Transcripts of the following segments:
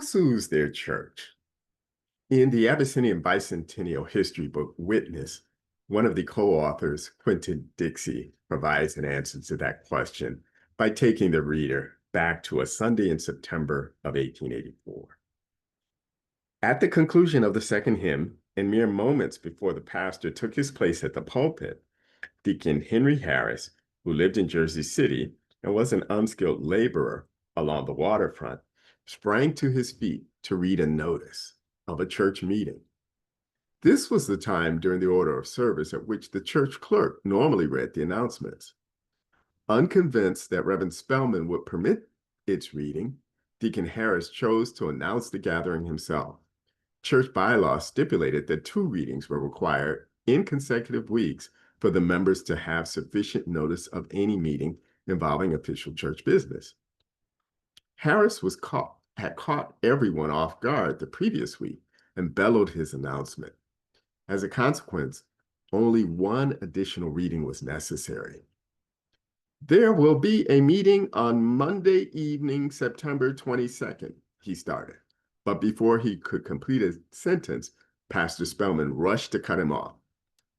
Who sues their church? In the Abyssinian Bicentennial History book, Witness, one of the co-authors, Quentin Dixie, provides an answer to that question by taking the reader back to a Sunday in September of 1884. At the conclusion of the second hymn, and mere moments before the pastor took his place at the pulpit, Deacon Henry Harris, who lived in Jersey City and was an unskilled laborer along the waterfront, sprang to his feet to read a notice of a church meeting. This was the time during the order of service at which the church clerk normally read the announcements. Unconvinced that Reverend Spellman would permit its reading, Deacon Harris chose to announce the gathering himself. Church bylaws stipulated that 2 readings were required in consecutive weeks for the members to have sufficient notice of any meeting involving official church business. Harris had caught everyone off guard the previous week and bellowed his announcement. As a consequence, only 1 additional reading was necessary. There will be a meeting on Monday evening, September 22nd, he started. But before he could complete a sentence, Pastor Spellman rushed to cut him off.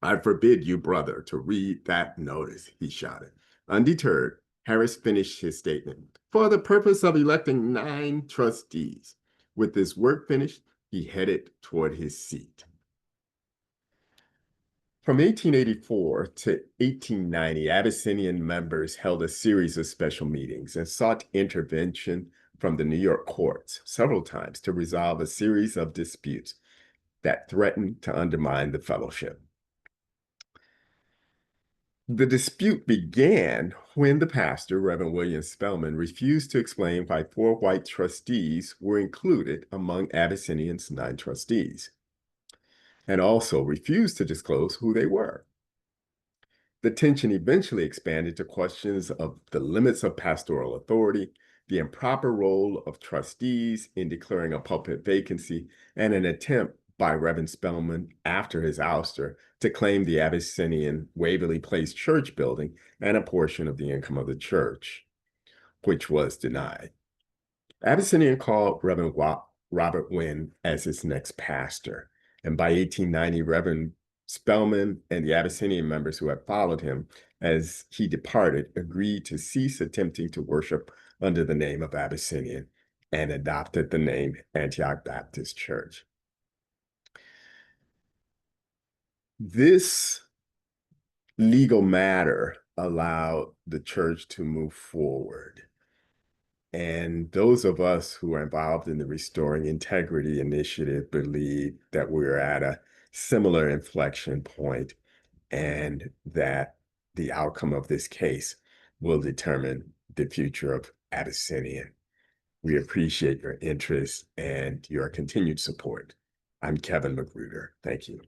"I forbid you, brother, to read that notice," he shouted. Undeterred, Harris finished his statement. "For the purpose of electing 9 trustees." With this work finished, he headed toward his seat. From 1884 to 1890, Abyssinian members held a series of special meetings and sought intervention from the New York courts several times to resolve a series of disputes that threatened to undermine the fellowship. The dispute began when the pastor, Reverend William Spellman, refused to explain why 4 white trustees were included among Abyssinian's 9 trustees, and also refused to disclose who they were. The tension eventually expanded to questions of the limits of pastoral authority, the improper role of trustees in declaring a pulpit vacancy, and an attempt by Reverend Spellman after his ouster to claim the Abyssinian Waverly Place church building and a portion of the income of the church, which was denied. Abyssinian called Reverend Robert Wynn as his next pastor, and by 1890, Reverend Spellman and the Abyssinian members who had followed him as he departed agreed to cease attempting to worship under the name of Abyssinian and adopted the name Antioch Baptist Church. This legal matter allowed the church to move forward. And those of us who are involved in the Restoring Integrity Initiative believe that we're at a similar inflection point and that the outcome of this case will determine the future of Abyssinian. We appreciate your interest and your continued support. I'm Kevin Magruder. Thank you.